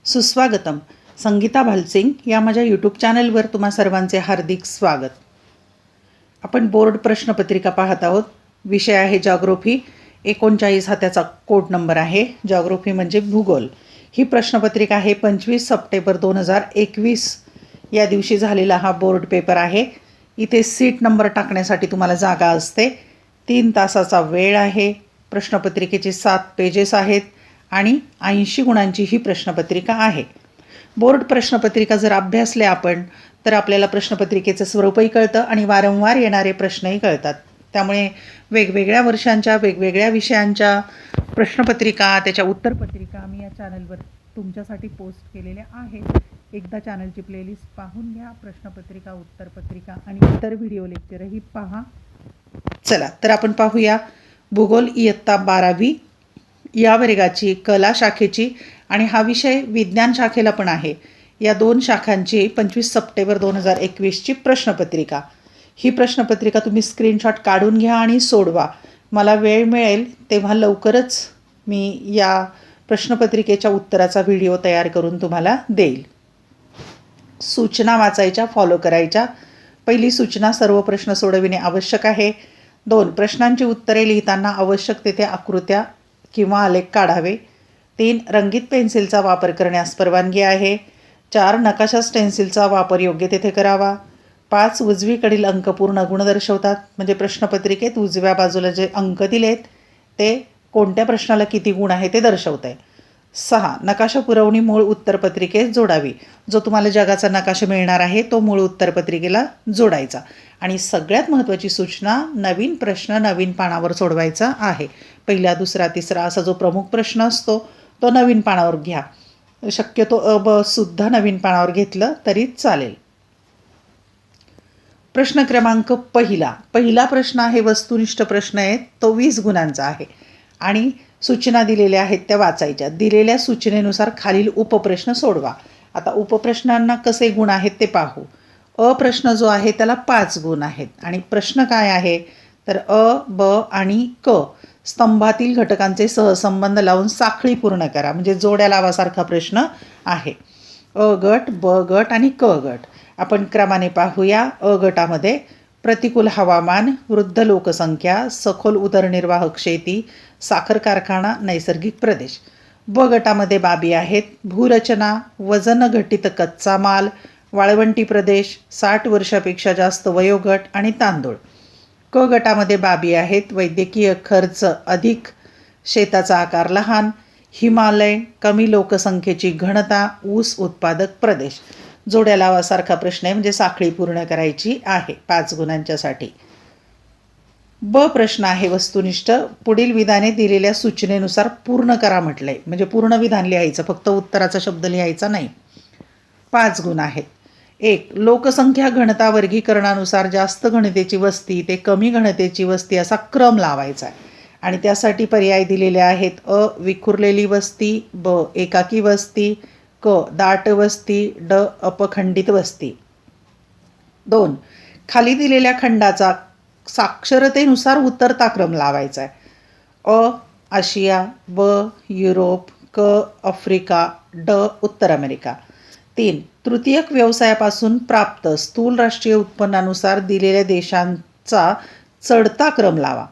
सुस्वागतम. संगीता भालसिंग या माझ्या यूट्यूब चॅनलवर तुम्हा सर्वांचे हार्दिक स्वागत. आपण बोर्ड प्रश्नपत्रिका पाहत आहोत. विषय आहे जॉग्राफी. 39 हा त्याचा कोड नंबर आहे. जॉग्राफी म्हणजे भूगोल. ही प्रश्नपत्रिका आहे 25 सप्टेंबर 2021 या दिवशी झालेला हा बोर्ड पेपर आहे. इथे सीट नंबर टाकण्यासाठी तुम्हाला जागा असते. 3 तासाचा वेळ आहे. प्रश्नपत्रिकेचे 7 पेजेस आहेत आणि 80 गुणांची ही प्रश्नपत्रिका आहे. बोर्ड प्रश्नपत्रिका जर अभ्यासल्या आपण तर आपल्याला प्रश्नपत्रिकेचं स्वरूपही कळतं आणि वारंवार येणारे प्रश्नही कळतात. त्यामुळे वेगवेगळ्या वर्षांच्या वेगवेगळ्या विषयांच्या प्रश्नपत्रिका त्याच्या उत्तरपत्रिका मी या चॅनलवर तुमच्यासाठी पोस्ट केलेल्या आहेत. एकदा चॅनलची प्लेलिस्ट पाहून घ्या. प्रश्नपत्रिका, उत्तरपत्रिका आणि इतर व्हिडिओ लेक्चरही पहा. चला तर आपण पाहूया भूगोल इयत्ता 12वी या वर्गाची कला शाखेची आणि हा विषय विज्ञान शाखेला पण आहे. या 2 शाखांची 25 सप्टेंबर 2021ची प्रश्नपत्रिका. ही प्रश्नपत्रिका तुम्ही स्क्रीनशॉट काढून घ्या आणि सोडवा. मला वेळ मिळेल तेव्हा लवकरच मी या प्रश्नपत्रिकेच्या उत्तराचा व्हिडिओ तयार करून तुम्हाला देईल. सूचना वाचायच्या, फॉलो करायच्या. पहिली सूचना, सर्व प्रश्न सोडविणे आवश्यक आहे. 2 प्रश्नांची उत्तरे लिहिताना आवश्यक तेथे आकृत्या किंवा आलेख काढावे. 3 रंगीत पेन्सिलचा वापर करण्यास परवानगी आहे. 4 नकाशा स्टेन्सिलचा वापर योग्य तेथे करावा. 5 उजवीकडील अंक पूर्ण गुण दर्शवतात. म्हणजे प्रश्नपत्रिकेत उजव्या बाजूला जे अंक दिलेत ते कोणत्या प्रश्नाला किती गुण आहे ते दर्शवत आहे. 6 नकाशा पुरवणी मूळ उत्तरपत्रिकेत जोडावी. जो तुम्हाला जगाचा नकाशा मिळणार आहे तो मूळ उत्तरपत्रिकेला जोडायचा. आणि सगळ्यात महत्त्वाची सूचना, नवीन प्रश्न नवीन पानावर सोडवायचा आहे. पहिला, दुसरा, तिसरा असा जो प्रमुख प्रश्न असतो तो नवीन पानावर घ्या. शक्यतो अ ब सुद्धा नवीन पानावर घेतलं तरी चालेल. प्रश्न क्रमांक पहिला प्रश्न आहे वस्तुनिष्ठ प्रश्न आहे. तो 20 गुणांचा आहे आणि सूचना दिलेल्या आहेत त्या वाचायच्या. दिलेल्या सूचनेनुसार खालील उपप्रश्न सोडवा. आता उपप्रश्नांना कसे गुण आहेत ते पाहू. अ प्रश्न जो आहे त्याला 5 गुण आहेत आणि प्रश्न काय आहे तर अ, ब आणि क स्तंभातील घटकांचे सहसंबंध लावून साखळी पूर्ण करा. म्हणजे जोड्या लावासारखा प्रश्न आहे. अ गट, ब गट आणि क गट. आपण क्रमाने पाहूया. अ गटामध्ये प्रतिकूल हवामान, वृद्ध लोकसंख्या, सखोल उदरनिर्वाहक शेती, साखर कारखाना, नैसर्गिक प्रदेश. ब गटामध्ये बाबी आहेत भूरचना, वजन घटित कच्चा माल, वाळवंटी प्रदेश, 60 वर्षापेक्षा जास्त वयोगट आणि तांदूळ. क गटामध्ये बाबी आहेत वैद्यकीय खर्च अधिक, शेताचा आकार लहान, हिमालय, कमी लोकसंख्येची घनता, ऊस उत्पादक प्रदेश. जोड्या लावासारखा प्रश्न आहे म्हणजे साखळी पूर्ण करायची आहे 5 गुणांच्यासाठी. ब प्रश्न आहे वस्तुनिष्ठ. पुढील विधाने दिलेल्या सूचनेनुसार पूर्ण करा म्हटलंय. म्हणजे पूर्ण विधान लिहायचं, फक्त उत्तराचा शब्द लिहायचा नाही. 5 गुण आहेत. 1 लोकसंख्या घनता वर्गीकरणानुसार जास्त घनतेची वस्ती ते कमी घनतेची वस्ती असा क्रम लावायचा आहे आणि त्यासाठी पर्याय दिलेले आहेत. अ विखुरलेली वस्ती, ब एकाकी वस्ती, क दाट वस्ती, ड अपखंडित वस्ती. 2 खाली दिलेल्या खंडाचा साक्षरतेनुसार उतरता क्रम लावायचा आहे. अ आशिया, ब युरोप, क आफ्रिका, ड उत्तर अमेरिका. 3 तृतीयक व्यवसायापासून प्राप्त स्थूल राष्ट्रीय उत्पन्नानुसार दिलेल्या देशांचा चढता क्रम लावा.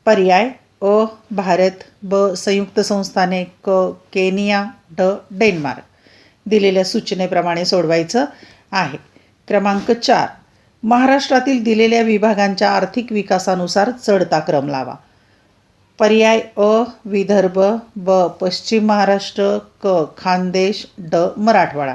पर्याय अ भारत, ब संयुक्त संस्थाने, क केनिया, ड डेन्मार्क. दिलेल्या सूचनेप्रमाणे सोडवायचं आहे. क्रमांक 4 महाराष्ट्रातील दिलेल्या विभागांच्या आर्थिक विकासानुसार चढता क्रम लावा. पर्याय अ विदर्भ, ब पश्चिम महाराष्ट्र, क खानदेश, ड मराठवाडा.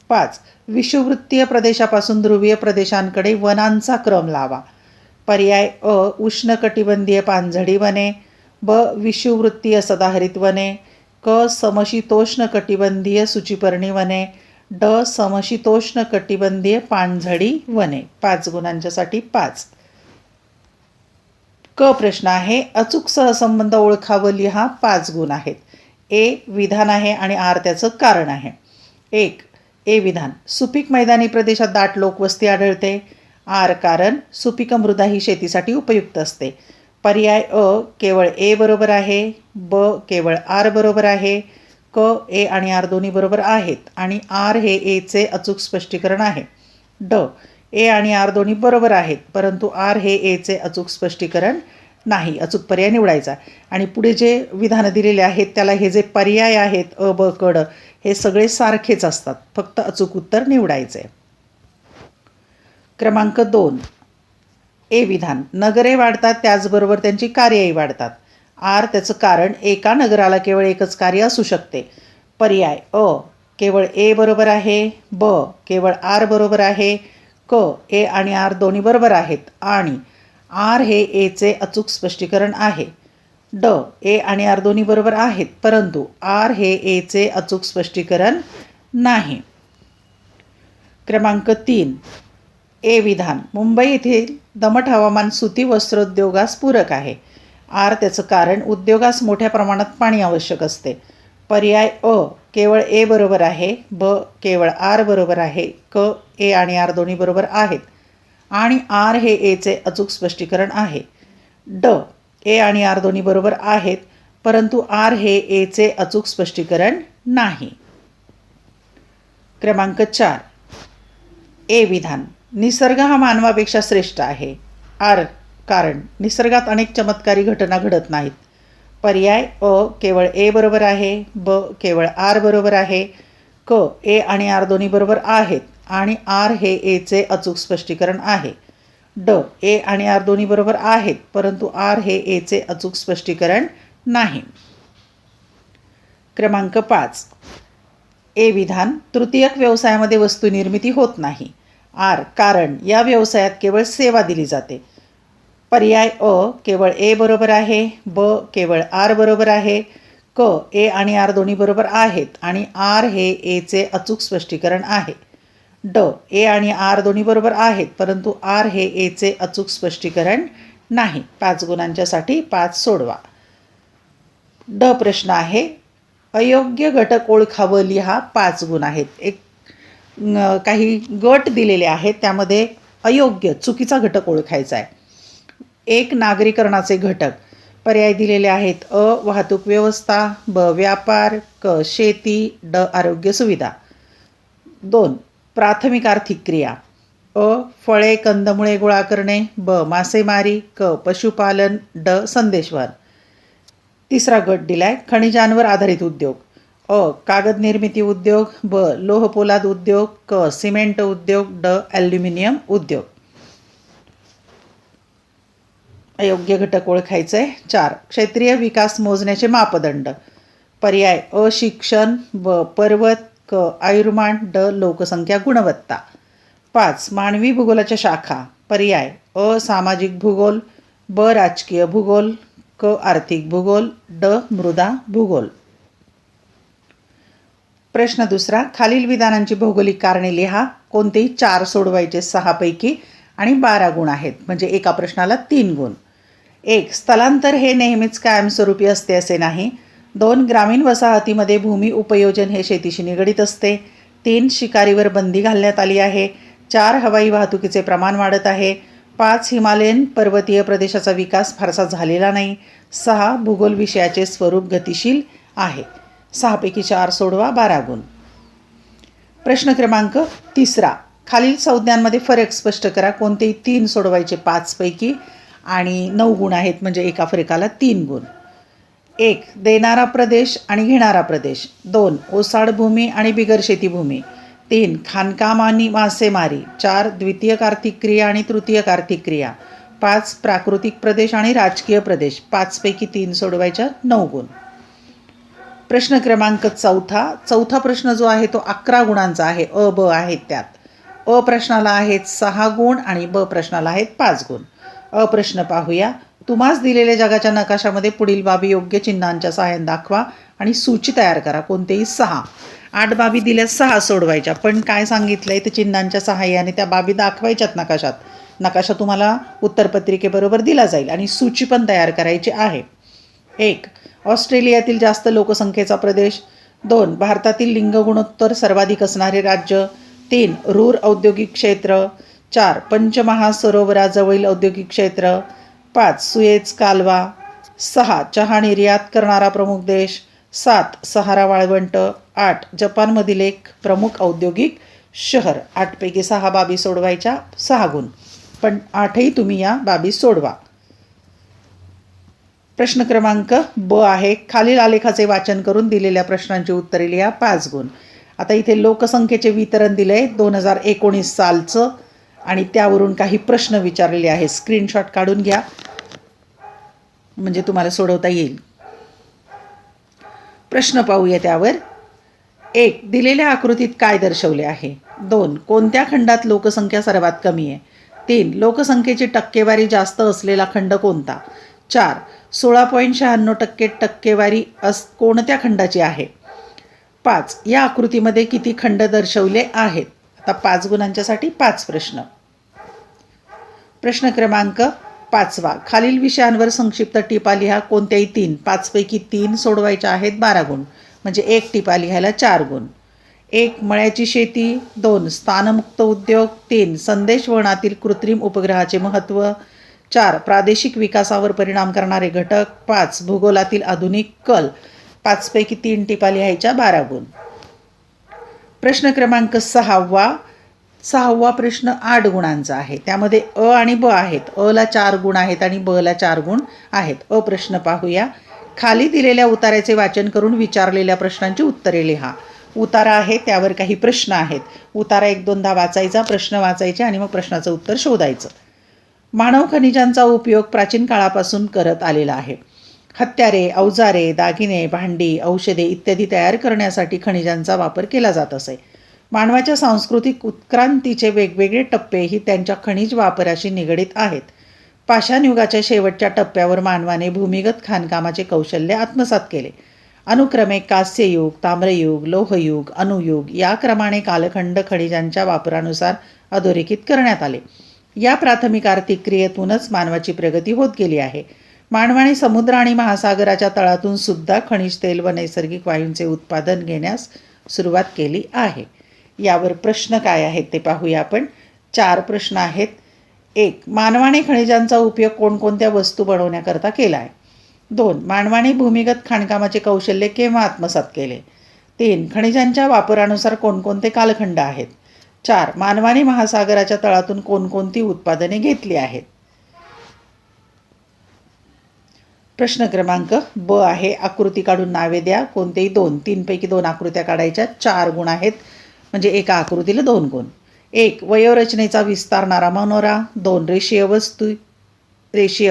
5 विषुववृत्तीय प्रदेशापासून ध्रुवीय प्रदेशांकडे वनांचा क्रम लावा. पर्याय अ उष्णकटिबंधीय पानझडी वने, ब विषुववृत्तीय सदाहरित वने, क समशीतोष्ण कटिबंधीय सूचिपर्णी वने, ड समशीतोष्ण कटिबंधीय पानझडी वने. 5 गुणांच्यासाठी 5. क प्रश्न आहे अचूक सहसंबंध ओळखा व लिहा. 5 गुण आहेत. ए विधान आहे आणि आर त्याचं कारण आहे. 1 ए विधान, सुपीक मैदानी प्रदेशात दाट लोकवस्ती आढळते. आर कारण, सुपीक मृदा ही शेतीसाठी उपयुक्त असते. पर्याय अ केवळ ए बरोबर आहे, ब केवळ आर बरोबर आहे, क ए आणि आर दोन्ही बरोबर आहेत आणि आर हे एचे अचूक स्पष्टीकरण आहे. ड ए आणि आर दोन्ही बरोबर आहेत परंतु आर हे एचे अचूक स्पष्टीकरण नाही. अचूक पर्याय निवडायचा. आणि पुढे जे विधानं दिलेले आहेत त्याला हे जे पर्याय आहेत अ ब क ड हे सगळे सारखेच असतात. फक्त अचूक उत्तर निवडायचे. क्रमांक 2 ए विधान. नगरे वाढतात त्याचबरोबर त्यांची कार्यही वाढतात. आर त्याचं कारण एका नगराला केवळ एकच कार्य असू शकते. पर्याय अ केवळ ए बरोबर आहे, ब केवळ आर बरोबर आहे, क ए आणि आर दोन्ही बरोबर आहेत आणि आर हे एचे अचूक स्पष्टीकरण आहे. ड ए आणि आर दोन्ही बरोबर आहेत परंतु आर हे एचे अचूक स्पष्टीकरण नाही. क्रमांक 3 ए विधान. मुंबई येथील दमट हवामान सुती वस्त्रोद्योगास पूरक आहे. आर त्याचं कारण उद्योगास मोठ्या प्रमाणात पाणी आवश्यक असते. पर्याय अ केवळ ए बरोबर आहे, ब केवळ आर बरोबर आहे, क ए आणि आर दोन्ही बरोबर आहेत आणि आर हे एचे अचूक स्पष्टीकरण आहे. ड ए आणि आर दोन्ही बरोबर आहेत परंतु आर हे एचे अचूक स्पष्टीकरण नाही. क्रमांक 4 ए विधान. निसर्ग हा मानवापेक्षा श्रेष्ठ आहे. आर कारण निसर्गात अनेक चमत्कारी घटना घडत नाहीत. पर्याय अ केवळ ए बरोबर आहे, ब केवळ आर बरोबर आहे, क ए आणि आर दोन्ही बरोबर आहेत आणि आर हे एचे अचूक स्पष्टीकरण आहे. ड ए आणि आर दोन्ही बरोबर आहेत परंतु आर हे एचे अचूक स्पष्टीकरण नाही. क्रमांक 5 ए विधान. तृतीयक व्यवसायामध्ये वस्तू निर्मिती होत नाही. आर कारण या व्यवसायात केवळ सेवा दिली जाते. पर्याय अ केवळ ए बरोबर आहे, ब केवळ आर बरोबर आहे, क ए आणि आर दोन्ही बरोबर आहेत आणि आर हे एचे अचूक स्पष्टीकरण आहे. ड ए आणि आर दोन्ही बरोबर आहेत परंतु आर हे एचे अचूक स्पष्टीकरण नाही. 5 गुणांच्यासाठी 5 सोडवा. ड प्रश्न आहे अयोग्य घटक ओळखावं लिहा. 5 गुण आहेत. काही गट दिलेले आहेत त्यामध्ये अयोग्य चुकीचा घटक ओळखायचा आहे. 1 नागरीकरणाचे घटक. पर्याय दिलेले आहेत अ वाहतूक व्यवस्था, ब व्यापार, क शेती, ड आरोग्य सुविधा. 2 प्राथमिक आर्थिक क्रिया. अ फळे कंदमुळे गोळा करणे, ब मासेमारी, क पशुपालन, ड संदेशवहन. 3रा गट दिलाय खनिजांवर आधारित उद्योग. अ कागद निर्मिती उद्योग, ब लोहपोलाद उद्योग, क सिमेंट उद्योग, ड ॲल्युमिनियम उद्योग. अयोग्य घटक ओळखायचे. 4 क्षेत्रीय विकास मोजण्याचे मापदंड. पर्याय अ शिक्षण, ब पर्वत, क आयुर्मान, ड लोकसंख्या गुणवत्ता. 5 मानवी भूगोलाच्या शाखा. पर्याय अ सामाजिक भूगोल, ब राजकीय भूगोल, क आर्थिक भूगोल, ड मृदा भूगोल. प्रश्न 2 खालील विधानांची भौगोलिक कारणे लिहा. कोणतेही 4 सोडवायचे 6 पैकी आणि 12 गुण आहेत म्हणजे एका प्रश्नाला 3 गुण. 1 स्थलांतर हे नेहमीच कायमस्वरूपी असते असे नाही. 2 ग्रामीण वसाहतीमध्ये भूमी उपयोजन हे शेतीशी निगडीत असते. 3 शिकारीवर बंदी घालण्यात आली आहे. 4 हवाई वाहतुकीचे प्रमाण वाढत आहे. 5 हिमालयन पर्वतीय प्रदेशाचा विकास फारसा झालेला नाही. 6 भूगोल विषयाचे स्वरूप गतिशील आहे. 6 पैकी 4 सोडवा. 12 गुण. प्रश्न क्रमांक 3 खालील संज्ञांमध्ये फरक स्पष्ट करा. कोणतेही 3 सोडवायचे 5 पैकी आणि 9 गुण आहेत म्हणजे एका फरकाला 3 गुण. 1 देणारा प्रदेश आणि घेणारा प्रदेश. 2 ओसाड भूमी आणि बिगर शेती भूमी. 3 खाणकाम आणि मासेमारी. 4 द्वितीयक आर्थिक क्रिया आणि तृतीयक आर्थिक क्रिया. 5 प्राकृतिक प्रदेश आणि राजकीय प्रदेश. 5 पैकी 3 सोडवायच्या 9 गुण. प्रश्न क्रमांक 4 प्रश्न जो आहे तो 11 गुणांचा आहे. अ ब आहेत त्यात. अ प्रश्नाला आहेत 6 गुण आणि ब प्रश्नाला आहेत 5 गुण. अ प्रश्न पाहूया. तुम्हास दिलेल्या जगाच्या नकाशामध्ये पुढील बाबी योग्य चिन्हांच्या सहाय्याने दाखवा आणि सूची तयार करा. कोणतेही 6. 8 बाबी दिल्या 6 सोडवायच्या पण काय सांगितलंय ते चिन्हांच्या सहाय्याने त्या बाबी दाखवायच्यात नकाशात. नकाशा तुम्हाला उत्तरपत्रिकेबरोबर दिला जाईल आणि सूची पण तयार करायची आहे. 1 ऑस्ट्रेलियातील जास्त लोकसंख्येचा प्रदेश. 2 भारतातील लिंग गुणोत्तर सर्वाधिक असणारे राज्य. 3 रूर औद्योगिक क्षेत्र. 4 पंचमहासरोवराजवळील औद्योगिक क्षेत्र. 5 सुएझ कालवा. 6 चहा निर्यात करणारा प्रमुख देश. 7 सहारा वाळवंट, 8 जपानमधील एक प्रमुख औद्योगिक शहर. 8 पैकी 6 बाबी सोडवायच्या, 6 गुण. पण 8ही तुम्ही या बाबी सोडवा. प्रश्न क्रमांक ब आहे, खालील आलेखाचे वाचन करून दिलेल्या प्रश्नांची उत्तरे लिहा, 5 गुण. आता इथे लोकसंख्येचे वितरण दिले 2019 सालचं आणि त्यावरून काही प्रश्न विचारलेले आहेत. स्क्रीनशॉट काढून घ्या म्हणजे तुम्हाला सोडवता येईल. प्रश्न पाहूया त्यावर. 1 दिलेल्या आकृतीत काय दर्शवले आहे. 2 कोणत्या खंडात लोकसंख्या सर्वात कमी आहे. 3 लोकसंख्येची टक्केवारी जास्त असलेला खंड कोणता. 4 16.96% टक्केवारी कोणत्या खंडाची आहे. 5 या आकृतीमध्ये किती खंड दर्शवले आहेत. आता 5 गुणांच्यासाठी 5 प्रश्न. प्रश्न क्रमांक 5 खालील विषयांवर संक्षिप्त टिपा लिहा. कोणत्याही 3, 5 पैकी 3 सोडवायच्या आहेत, 12 गुण. म्हणजे 1 टिपा लिहायला 4 गुण. 1 मळ्याची शेती, 2 स्थानमुक्त उद्योग, 3 संदेशवहनातील कृत्रिम उपग्रहाचे महत्त्व, 4 प्रादेशिक विकासावर परिणाम करणारे घटक, 5 भूगोलातील आधुनिक कल. 5 पैकी 3 टिपा लिहायच्या, 12 गुण. प्रश्न क्रमांक 6वा प्रश्न 8 गुणांचा आहे. त्यामध्ये अ आणि ब आहेत. अ ला 4 गुण आहेत आणि ब ला 4 गुण आहेत. अ प्रश्न पाहूया. खाली दिलेल्या उतार्याचे वाचन करून विचारलेल्या प्रश्नांची उत्तरे लिहा. उतारा आहे त्यावर काही प्रश्न आहेत. उतारा 1-2दा वाचायचा, प्रश्न वाचायचे आणि मग प्रश्नाचं उत्तर शोधायचं. मानव खनिजांचा उपयोग प्राचीन काळापासून करत आलेला आहे. हत्यारे, अवजारे, दागिने, भांडी, औषधे इत्यादी तयार करण्यासाठी खनिजांचा वापर केला जात असे. मानवाच्या सांस्कृतिक उत्क्रांतीचे वेगवेगळे टप्पेही त्यांच्या खनिज वापराशी निगडीत आहेत. पाषाण युगाच्या शेवटच्या टप्प्यावर मानवाने भूमिगत खाणकामाचे कौशल्य आत्मसात केले. अनुक्रमे कांस्ययुग, ताम्रयुग, लोहयुग, अणुयुग या क्रमाने कालखंड खनिजांच्या वापरानुसार अधोरेखित करण्यात आले. या प्राथमिक आर्थिक क्रियेतूनच मानवाची प्रगती होत गेली आहे. मानवाने समुद्र आणि महासागराच्या तळातून सुद्धा खनिज तेल व नैसर्गिक वायूंचे उत्पादन घेण्यास सुरुवात केली आहे. यावर प्रश्न काय आहेत ते पाहूया आपण. 4 प्रश्न आहेत. 1 मानवाने खनिजांचा उपयोग कोणकोणत्या वस्तू बनवण्याकरता केला आहे. 2 मानवाने भूमिगत खाणकामाचे कौशल्य केव्हा आत्मसात केले. 3 खनिजांच्या वापरानुसार कोणकोणते कालखंड आहेत. 4 मानवाने महासागराच्या तळातून कोणकोणती उत्पादने घेतली आहेत. प्रश्न क्रमांक ब आहे, आकृती काढून नावे द्या. कोणतेही 2, 3 पैकी 2 आकृत्या काढायच्या, 4 गुण आहेत. म्हणजे एका आकृतीला 2 गुण. 1 वयोरचनेचा विस्तारणारा मनोरा, 2 रेषीय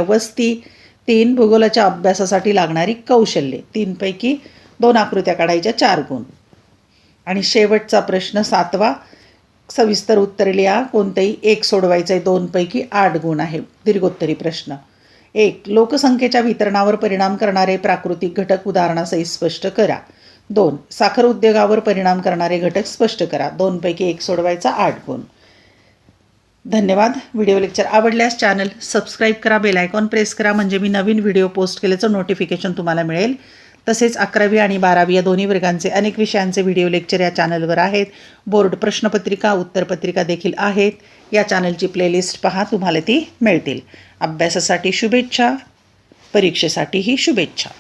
वस्ती, 3 भूगोलाच्या अभ्यासासाठी लागणारी कौशल्ये. 3 पैकी 2 आकृत्या काढायच्या, 4 गुण. आणि शेवटचा प्रश्न 7वा सविस्तर उत्तर लिहा. कोणतेही 1 सोडवायचं आहे, 2 पैकी 8 गुण आहे. दीर्घोत्तरी प्रश्न. 1 लोकसंख्येच्या वितरणावर परिणाम करणारे प्राकृतिक घटक उदाहरणासहित स्पष्ट करा. 2 साखर उद्योगावर परिणाम करणारे घटक स्पष्ट करा. 2 पैकी 1 सोडवायचा, 8 गुण. धन्यवाद. व्हिडिओ लेक्चर आवडल्यास चॅनल सबस्क्राईब करा, बेल आयकॉन प्रेस करा म्हणजे मी नवीन व्हिडिओ पोस्ट केल्याचं नोटिफिकेशन तुम्हाला मिळेल. तसेच 11वी आणि 12वी या दोन्ही वर्गांचे अनेक विषयांचे व्हिडिओ लेक्चर या चॅनलवर आहेत. बोर्ड प्रश्नपत्रिका, उत्तरपत्रिका देखील आहेत. या चॅनलची प्लेलिस्ट पहा, तुम्हाला ती मिळतील. अभ्यासासाठी शुभेच्छा, परीक्षेसाठीही शुभेच्छा.